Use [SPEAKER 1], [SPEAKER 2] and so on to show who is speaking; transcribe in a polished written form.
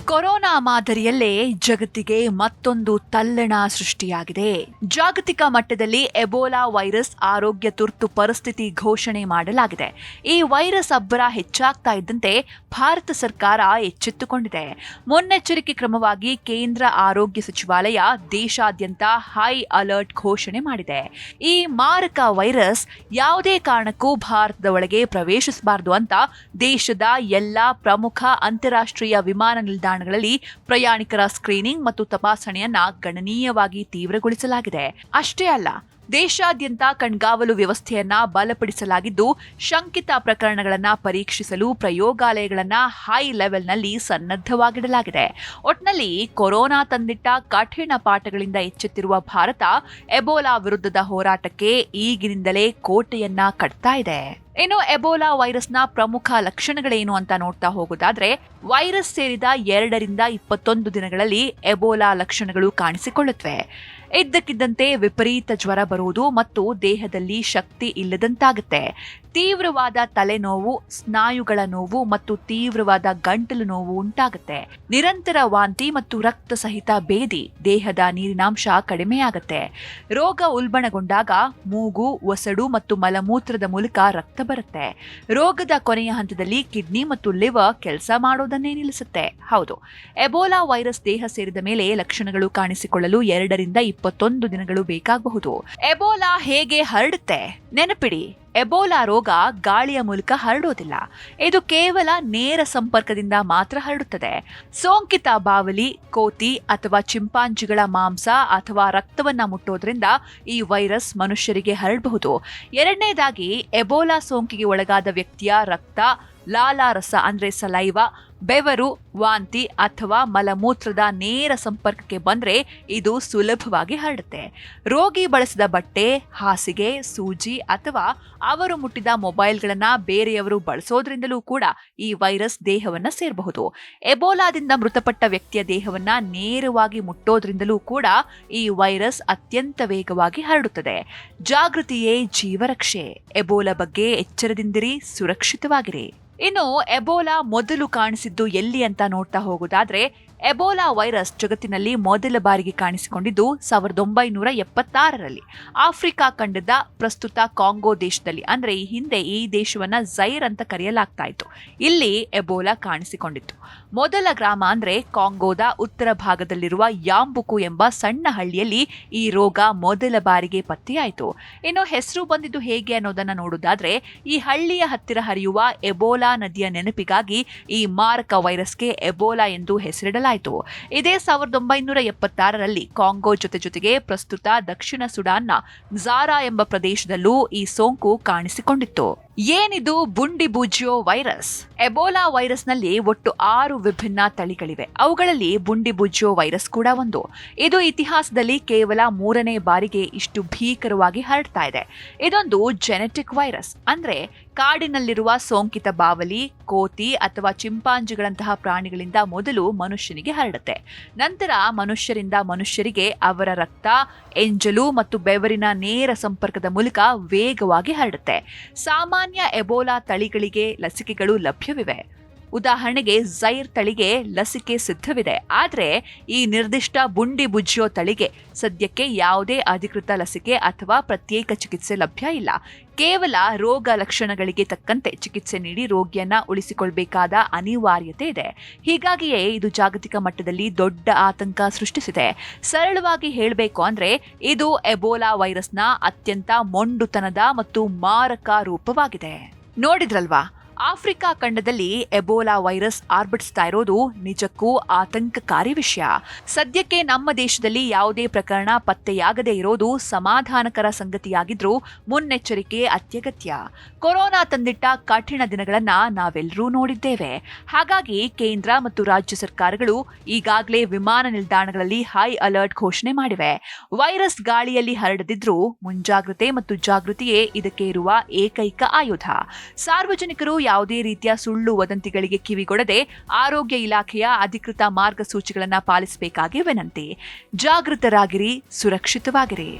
[SPEAKER 1] Corona ಮಾದರಿಯಲ್ಲೇ ಜಗತ್ತಿಗೆ ಮತ್ತೊಂದು ತಲ್ಲಣ ಸೃಷ್ಟಿಯಾಗಿದೆ. ಜಾಗತಿಕ ಮಟ್ಟದಲ್ಲಿ ಎಬೋಲಾ ವೈರಸ್ ಆರೋಗ್ಯ ತುರ್ತು ಪರಿಸ್ಥಿತಿ ಘೋಷಣೆ ಮಾಡಲಾಗಿದೆ. ಈ ವೈರಸ್ ಅಬ್ಬರ ಹೆಚ್ಚಾಗ್ತಾ ಇದ್ದಂತೆ ಭಾರತ ಸರ್ಕಾರ ಎಚ್ಚೆತ್ತುಕೊಂಡಿದೆ. ಮುನ್ನೆಚ್ಚರಿಕೆ ಕ್ರಮವಾಗಿ ಕೇಂದ್ರ ಆರೋಗ್ಯ ಸಚಿವಾಲಯ ದೇಶಾದ್ಯಂತ ಹೈ ಅಲರ್ಟ್ ಘೋಷಣೆ ಮಾಡಿದೆ. ಈ ಮಾರಕ ವೈರಸ್ ಯಾವುದೇ ಕಾರಣಕ್ಕೂ ಭಾರತದ ಒಳಗೆ ಪ್ರವೇಶಿಸಬಾರದು ಅಂತ ದೇಶದ ಎಲ್ಲಾ ಪ್ರಮುಖ ಅಂತಾರಾಷ್ಟ್ರೀಯ ವಿಮಾನ ನಿಲ್ದಾಣಗಳಲ್ಲಿ ಪ್ರಯಾಣಿಕರ ಸ್ಕ್ರೀನಿಂಗ್ ಮತ್ತು ತಪಾಸಣೆಯನ್ನ ಗಣನೀಯವಾಗಿ ತೀವ್ರಗೊಳಿಸಲಾಗಿದೆ. ಅಷ್ಟೇ ಅಲ್ಲ, ದೇಶಾದ್ಯಂತ ಕಣ್ಗಾವಲು ವ್ಯವಸ್ಥೆಯನ್ನ ಬಲಪಡಿಸಲಾಗಿದ್ದು, ಶಂಕಿತ ಪ್ರಕರಣಗಳನ್ನು ಪರೀಕ್ಷಿಸಲು ಪ್ರಯೋಗಾಲಯಗಳನ್ನು ಹೈ ಲೆವೆಲ್ನಲ್ಲಿ ಸನ್ನದ್ಧವಾಗಿಡಲಾಗಿದೆ. ಒಟ್ನಲ್ಲಿ ಕೊರೋನಾ ತಂದಿಟ್ಟ ಕಠಿಣ ಪಾಠಗಳಿಂದ ಎಚ್ಚೆತ್ತಿರುವ ಭಾರತ ಎಬೋಲಾ ವಿರುದ್ಧದ ಹೋರಾಟಕ್ಕೆ ಈಗಿನಿಂದಲೇ ಕೋಟೆಯನ್ನ ಕಟ್ತಾ ಇದೆ. ಇನ್ನು ಎಬೋಲಾ ವೈರಸ್ನ ಪ್ರಮುಖ ಲಕ್ಷಣಗಳೇನು ಅಂತ ನೋಡ್ತಾ ಹೋಗೋದಾದ್ರೆ, ವೈರಸ್ ಸೇರಿದ 2 ರಿಂದ 21 ದಿನಗಳಲ್ಲಿ ಎಬೋಲಾ ಲಕ್ಷಣಗಳು ಕಾಣಿಸಿಕೊಳ್ಳುತ್ತವೆ. ಇದ್ದಕ್ಕಿದ್ದಂತೆ ವಿಪರೀತ ಜ್ವರ ಬರುವುದು ಮತ್ತು ದೇಹದಲ್ಲಿ ಶಕ್ತಿ ಇಲ್ಲದಂತಾಗುತ್ತೆ. ತೀವ್ರವಾದ ತಲೆನೋವು, ಸ್ನಾಯುಗಳ ನೋವು ಮತ್ತು ತೀವ್ರವಾದ ಗಂಟಲು ನೋವು ಉಂಟಾಗುತ್ತೆ. ನಿರಂತರ ವಾಂತಿ ಮತ್ತು ರಕ್ತ ಸಹಿತ ಬೇದಿ, ದೇಹದ ನೀರಿನಾಂಶ ಕಡಿಮೆಯಾಗುತ್ತೆ. ರೋಗ ಉಲ್ಬಣಗೊಂಡಾಗ ಮೂಗು, ಒಸಡು ಮತ್ತು ಮಲಮೂತ್ರದ ಮೂಲಕ ರಕ್ತ ಬರುತ್ತೆ. ರೋಗದ ಕೊನೆಯ ಹಂತದಲ್ಲಿ ಕಿಡ್ನಿ ಮತ್ತು ಲಿವರ್ ಕೆಲಸ ಮಾಡೋದನ್ನೇ ನಿಲ್ಲಿಸುತ್ತೆ. ಹೌದು, ಎಬೋಲಾ ವೈರಸ್ ದೇಹ ಸೇರಿದ ಮೇಲೆ ಲಕ್ಷಣಗಳು ಕಾಣಿಸಿಕೊಳ್ಳಲು 2 ರಿಂದ 21 ದಿನಗಳು ಬೇಕಾಗಬಹುದು. ಎಬೋಲಾ ಹೇಗೆ ಹರಡುತ್ತೆ? ನೆನಪಿಡಿ, ಎಬೋಲಾ ರೋಗ ಗಾಳಿಯ ಮೂಲಕ ಹರಡೋದಿಲ್ಲ. ಇದು ಕೇವಲ ನೇರ ಸಂಪರ್ಕದಿಂದ ಮಾತ್ರ ಹರಡುತ್ತದೆ. ಸೋಂಕಿತ ಬಾವಲಿ, ಕೋತಿ ಅಥವಾ ಚಿಂಪಾಂಜಿಗಳ ಮಾಂಸ ಅಥವಾ ರಕ್ತವನ್ನ ಮುಟ್ಟೋದ್ರಿಂದ ಈ ವೈರಸ್ ಮನುಷ್ಯರಿಗೆ ಹರಡಬಹುದು. ಎರಡನೇದಾಗಿ, ಎಬೋಲಾ ಸೋಂಕಿಗೆ ಒಳಗಾದ ವ್ಯಕ್ತಿಯ ರಕ್ತ, ಲಾಲಾರಸ ಅಂದ್ರೆ ಸಲೈವಾ, ಬೆವರು, ವಾಂತಿ ಅಥವಾ ಮಲಮೂತ್ರದ ನೇರ ಸಂಪರ್ಕಕ್ಕೆ ಬಂದ್ರೆ ಇದು ಸುಲಭವಾಗಿ ಹರಡುತ್ತೆ. ರೋಗಿ ಬಳಸಿದ ಬಟ್ಟೆ, ಹಾಸಿಗೆ, ಸೂಜಿ ಅಥವಾ ಅವರು ಮುಟ್ಟಿದ ಮೊಬೈಲ್ಗಳನ್ನ ಬೇರೆಯವರು ಬಳಸೋದ್ರಿಂದಲೂ ಕೂಡ ಈ ವೈರಸ್ ದೇಹವನ್ನ ಸೇರಬಹುದು. ಎಬೋಲಾದಿಂದ ಮೃತಪಟ್ಟ ವ್ಯಕ್ತಿಯ ದೇಹವನ್ನ ನೇರವಾಗಿ ಮುಟ್ಟೋದ್ರಿಂದಲೂ ಕೂಡ ಈ ವೈರಸ್ ಅತ್ಯಂತ ವೇಗವಾಗಿ ಹರಡುತ್ತದೆ. ಜಾಗೃತಿಯೇ ಜೀವರಕ್ಷೆ. ಎಬೋಲಾ ಬಗ್ಗೆ ಎಚ್ಚರದಿಂದಿರಿ, ಸುರಕ್ಷಿತವಾಗಿರಿ. ಇನ್ನು ಎಬೋಲಾ ಮೊದಲು ಕಾಣಿಸಿದ್ದು ಎಲ್ಲಿ ಅಂತ ನೋಡ್ತಾ ಹೋಗೋದಾದ್ರೆ, ಎಬೋಲಾ ವೈರಸ್ ಜಗತ್ತಿನಲ್ಲಿ ಮೊದಲ ಬಾರಿಗೆ ಕಾಣಿಸಿಕೊಂಡಿದ್ದು 1976ರಲ್ಲಿ ಆಫ್ರಿಕಾ ಖಂಡದ ಪ್ರಸ್ತುತ ಕಾಂಗೋ ದೇಶದಲ್ಲಿ. ಅಂದ್ರೆ ಈ ಹಿಂದೆ ಈ ದೇಶವನ್ನ ಝೈರ್ ಅಂತ ಕರೆಯಲಾಗ್ತಾ ಇತ್ತು. ಇಲ್ಲಿ ಎಬೋಲಾ ಕಾಣಿಸಿಕೊಂಡಿತ್ತು. ಮೊದಲ ಗ್ರಾಮ ಅಂದ್ರೆ ಕಾಂಗೋದ ಉತ್ತರ ಭಾಗದಲ್ಲಿರುವ ಯಾಂಬುಕು ಎಂಬ ಸಣ್ಣ ಹಳ್ಳಿಯಲ್ಲಿ ಈ ರೋಗ ಮೊದಲ ಬಾರಿಗೆ ಪತ್ತೆಯಾಯಿತು. ಇನ್ನು ಹೆಸರು ಬಂದಿದ್ದು ಹೇಗೆ ಅನ್ನೋದನ್ನ ನೋಡೋದಾದ್ರೆ, ಈ ಹಳ್ಳಿಯ ಹತ್ತಿರ ಹರಿಯುವ ಎಬೋಲಾ ನದಿಯ ನೆನಪಿಗಾಗಿ ಈ ಮಾರಕ ವೈರಸ್ಗೆ ಎಬೋಲಾ ಎಂದು ಹೆಸರಿಡಲಾಯಿತು. ಇದೇ 1976ರಲ್ಲಿ ಕಾಂಗೋ ಜೊತೆಗೆ ಪ್ರಸ್ತುತ ದಕ್ಷಿಣ ಸುಡಾನ್ನ ಝಾರಾ ಎಂಬ ಪ್ರದೇಶದಲ್ಲೂ ಈ ಸೋಂಕು ಕಾಣಿಸಿಕೊಂಡಿತ್ತು. ಏನಿದು ಬುಂಡಿಬುಜಿಯೋ ವೈರಸ್? ಎಬೋಲಾ ವೈರಸ್ನಲ್ಲಿ ಒಟ್ಟು 6 ವಿಭಿನ್ನ ತಳಿಗಳಿವೆ. ಅವುಗಳಲ್ಲಿ ಬುಂಡಿಬುಜಿಯೋ ವೈರಸ್ ಕೂಡ ಒಂದು. ಇದು ಇತಿಹಾಸದಲ್ಲಿ ಕೇವಲ 3ನೇ ಬಾರಿಗೆ ಇಷ್ಟು ಭೀಕರವಾಗಿ ಹರಡ್ತಾ ಇದೆ. ಇದೊಂದು ಜೆನೆಟಿಕ್ ವೈರಸ್, ಅಂದ್ರೆ ಕಾಡಿನಲ್ಲಿರುವ ಸೋಂಕಿತ ಬಾವಲಿ, ಕೋತಿ ಅಥವಾ ಚಿಂಪಾಂಜಿಗಳಂತಹ ಪ್ರಾಣಿಗಳಿಂದ ಮೊದಲು ಮನುಷ್ಯನಿಗೆ ಹರಡುತ್ತೆ. ನಂತರ ಮನುಷ್ಯರಿಂದ ಮನುಷ್ಯರಿಗೆ ಅವರ ರಕ್ತ, ಎಂಜಲು ಮತ್ತು ಬೆವರಿನ ನೇರ ಸಂಪರ್ಕದ ಮೂಲಕ ವೇಗವಾಗಿ ಹರಡುತ್ತೆ. ಸಾಮಾನ್ಯ ಎಬೋಲಾ ತಳಿಗಳಿಗೆ ಲಸಿಕೆಗಳು ಲಭ್ಯವಿವೆ. ಉದಾಹರಣೆಗೆ ಝೈರ್ ತಳಿಗೆ ಲಸಿಕೆ ಸಿದ್ಧವಿದೆ. ಆದರೆ ಈ ನಿರ್ದಿಷ್ಟ ಬುಂಡಿಬುಜಿಯೋ ತಳಿಗೆ ಸದ್ಯಕ್ಕೆ ಯಾವುದೇ ಅಧಿಕೃತ ಲಸಿಕೆ ಅಥವಾ ಪ್ರತ್ಯೇಕ ಚಿಕಿತ್ಸೆ ಲಭ್ಯ ಇಲ್ಲ. ಕೇವಲ ರೋಗ ಲಕ್ಷಣಗಳಿಗೆ ತಕ್ಕಂತೆ ಚಿಕಿತ್ಸೆ ನೀಡಿ ರೋಗಿಯನ್ನ ಉಳಿಸಿಕೊಳ್ಬೇಕಾದ ಅನಿವಾರ್ಯತೆ ಇದೆ. ಹೀಗಾಗಿಯೇ ಇದು ಜಾಗತಿಕ ಮಟ್ಟದಲ್ಲಿ ದೊಡ್ಡ ಆತಂಕ ಸೃಷ್ಟಿಸಿದೆ. ಸರಳವಾಗಿ ಹೇಳಬೇಕು ಅಂದ್ರೆ, ಇದು ಎಬೋಲಾ ವೈರಸ್ನ ಅತ್ಯಂತ ಮೊಂಡುತನದ ಮತ್ತು ಮಾರಕ ರೂಪವಾಗಿದೆ. ನೋಡಿದ್ರಲ್ವಾ, ಆಫ್ರಿಕಾ ಖಂಡದಲ್ಲಿ ಎಬೋಲಾ ವೈರಸ್ ಆರ್ಭಟಿಸ್ತಾ ಇರೋದು ನಿಜಕ್ಕೂ ಆತಂಕಕಾರಿ ವಿಷಯ. ಸದ್ಯಕ್ಕೆ ನಮ್ಮ ದೇಶದಲ್ಲಿ ಯಾವುದೇ ಪ್ರಕರಣ ಪತ್ತೆಯಾಗದೇ ಇರೋದು ಸಮಾಧಾನಕರ ಸಂಗತಿಯಾಗಿದ್ರೂ ಮುನ್ನೆಚ್ಚರಿಕೆ ಅತ್ಯಗತ್ಯ. ಕೊರೋನಾ ತಂದಿಟ್ಟ ಕಠಿಣ ದಿನಗಳನ್ನ ನಾವೆಲ್ಲರೂ ನೋಡಿದ್ದೇವೆ. ಹಾಗಾಗಿ ಕೇಂದ್ರ ಮತ್ತು ರಾಜ್ಯ ಸರ್ಕಾರಗಳು ಈಗಾಗಲೇ ವಿಮಾನ ನಿಲ್ದಾಣಗಳಲ್ಲಿ ಹೈ ಅಲರ್ಟ್ ಘೋಷಣೆ ಮಾಡಿವೆ. ವೈರಸ್ ಗಾಳಿಯಲ್ಲಿ ಹರಡದಿದ್ರೂ ಮುಂಜಾಗ್ರತೆ ಮತ್ತು ಜಾಗೃತಿಯೇ ಇದಕ್ಕೆ ಇರುವ ಏಕೈಕ ಆಯುಧ. ಸಾರ್ವಜನಿಕರು ಯಾವುದೇ ರೀತಿಯ ಸುಳ್ಳು ವದಂತಿಗಳಿಗೆ ಕಿವಿಗೊಡದೆ ಆರೋಗ್ಯ ಇಲಾಖೆಯ ಅಧಿಕೃತ ಮಾರ್ಗಸೂಚಿಗಳನ್ನು ಪಾಲಿಸಬೇಕಾಗಿ ವಿನಂತಿ. ಜಾಗೃತರಾಗಿರಿ, ಸುರಕ್ಷಿತವಾಗಿರಿ.